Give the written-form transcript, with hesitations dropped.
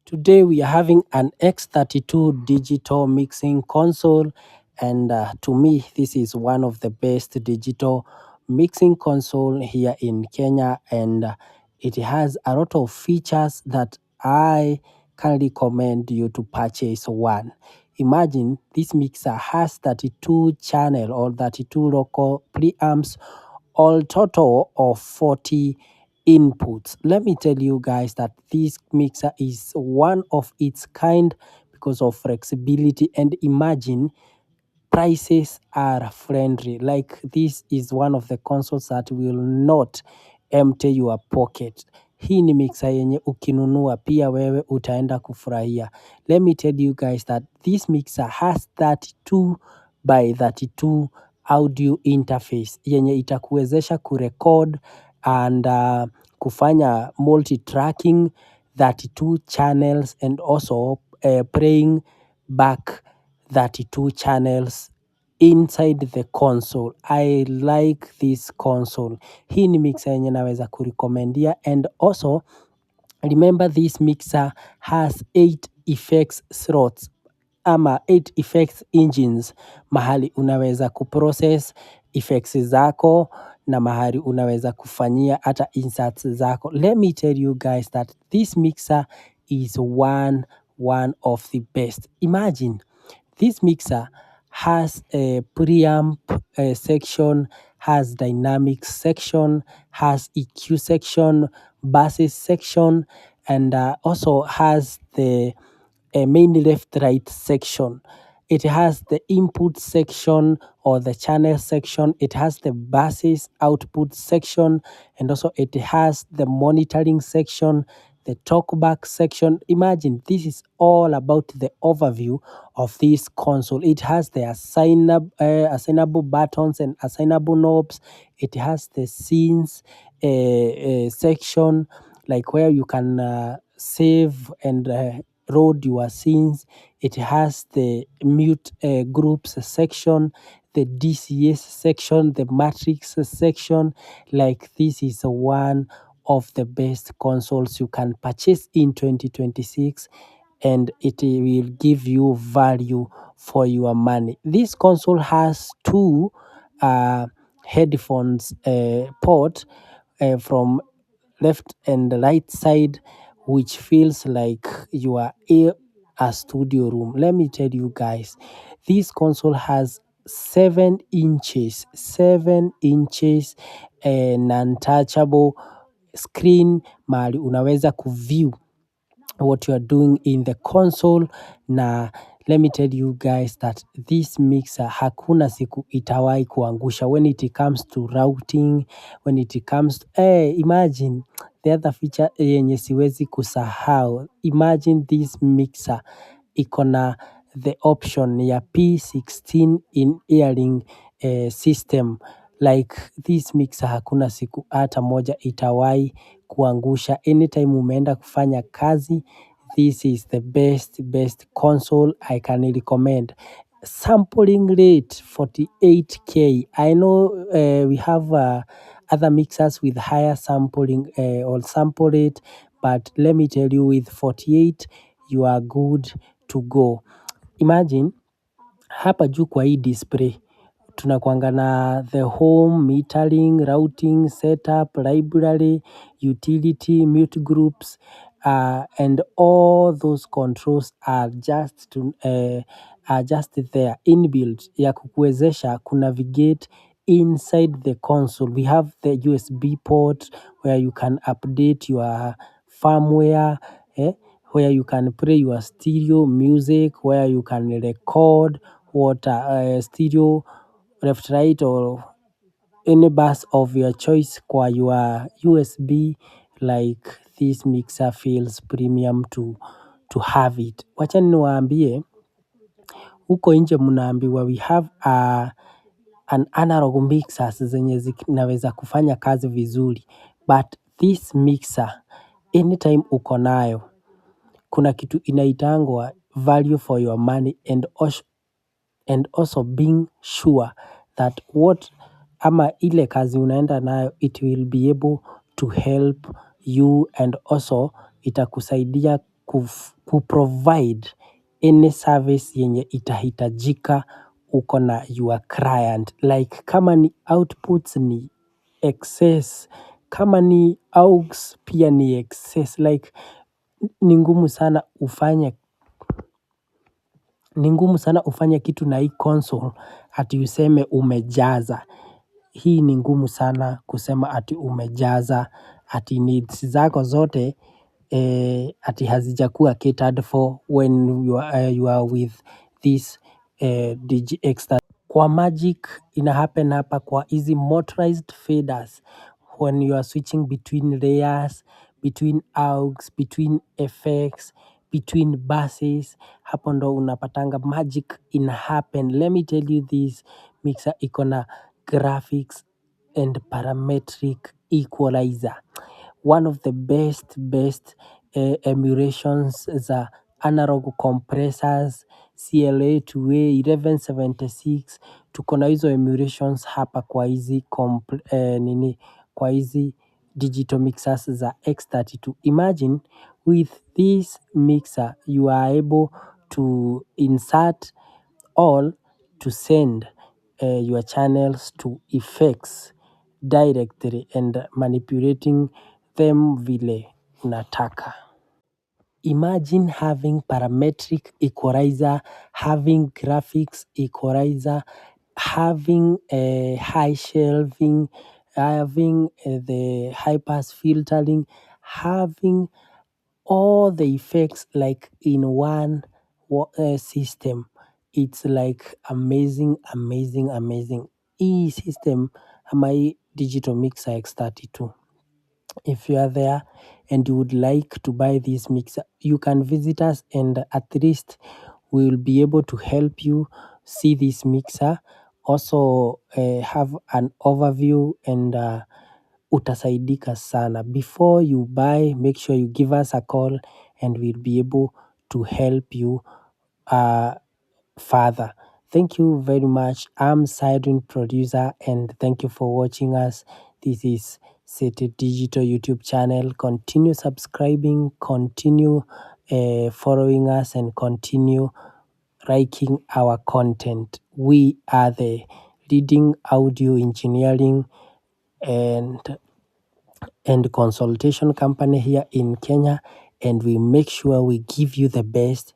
Today we are having an X32 digital mixing console, and to me this is one of the best digital mixing console here in Kenya, and it has a lot of features that I can recommend you to purchase one. Imagine this mixer has 32 channel or 32 local preamps, all total of 40 inputs. Let me tell you guys that this mixer is one of its kind because of flexibility, and imagine prices are friendly. Like, this is one of the consoles that will not empty your pocket. Hii ni mixer yenye ukinunua pia wewe utaenda kufurahia. Let me tell you guys that this mixer has 32 by 32 audio interface yenye itakuwezesha kurecord and kufanya multi-tracking 32 channels and also playing back 32 channels inside the console. I like this console. Hii ni mixer yenye naweza kurekomendia, and also remember this mixer has 8 effects slots ama 8 effects engines, mahali unaweza kuprocess effects zako na mahali unaweza kufanyia hata inserts zako. Let me tell you guys that this mixer is one of the best. Imagine this mixer has a preamp section, has dynamics section, has EQ section, basses section, and also has the main left right section. It has the input section or the channel section. It has the basses output section, and also it has the monitoring section, the talkback section. Imagine this is all about the overview of this console. It has the assignable buttons and assignable knobs. It has the scenes section, like where you can save and load your scenes. It has the mute groups section, the DCS section, the matrix section. Like, this is one of the best consoles you can purchase in 2026, and it will give you value for your money. This console has two headphones port from left and right side, which feels like you are in a studio room. Let me tell you guys, this console has 7 inches non-touchable screen, mahali unaweza kuview what you are doing in the console. Na let me tell you guys that this mixer hakuna siku itawai kuangusha when it comes to routing, when it comes to, imagine the other feature yenye siwezi kusahau. Imagine this mixer ikona the option ya P16 in earring system. Like, this mixer hakuna siku hata moja itawai kuangusha. Anytime umeenda kufanya kazi, this is the best console I can recommend. Sampling rate 48K. I know we have other mixers with higher sampling or sample rate, but let me tell you, with 48 you are good to go. Imagine hapa juu kwa hii display tunakuanga na the home, metering, routing, setup, library, utility, mute groups, and all those controls are just there inbuilt ya kukuwezesha kunavigate inside the console. We have the USB port where you can update your firmware, where you can play your stereo music, where you can record what stereo left, right, or any bus of your choice kwa your USB. Like, this mixer feels premium to have it. Wacha niwaambie, huko nje mnaambiwa we have an analog mixers zenye zinaweza kufanya kazi vizuri, but this mixer anytime uko nayo, kuna kitu inaitangwa value for your money, and also being sure that what ama ile kazi unaenda nayo, it will be able to help you, and also itakusaidia kuprovide any service yenye itahitajika uko na your client. Like kama ni outputs ni excess, kama ni aux pia ni excess. Like ni ngumu sana ufanye kitu na hii console ati useme umejaza. Hii ni ngumu sana kusema ati umejaza, ati needs zako zote ati hazijakuwa catered for when you are with this DGX. Kwa Magic ina happen hapa kwa hizi motorized faders when you are switching between layers, between aux, between effects, between buses, hapo ndo unapatanga Magic ina happen. Let me tell you this mixer iko na graphics and parametric equalizer. One of the best emulations za analog compressors, CLA 2A 1176. Tuko na hizo emulations hapa kwa hizi kwa hizi digital mixers za X32. Imagine with this mixer you are able to insert all to send your channels to effects directly and manipulating them vile unataka. Imagine having parametric equalizer, having graphics equalizer, having high shelving, having the high pass filtering, having all the effects like in one system. It's like amazing. Hii system ama hii digital mixer X32. If you are there and you would like to buy this mixer, you can visit us and at least we will be able to help you see this mixer. Also have an overview and utasaidika sana. Before you buy, make sure you give us a call and we'll be able to help you further. Thank you very much. I'm Sidon Producer and thank you for watching us. This is City Digital YouTube channel. Continue subscribing, continue following us and continue liking our content. We are the leading audio engineering and consultation company here in Kenya, and we make sure we give you the best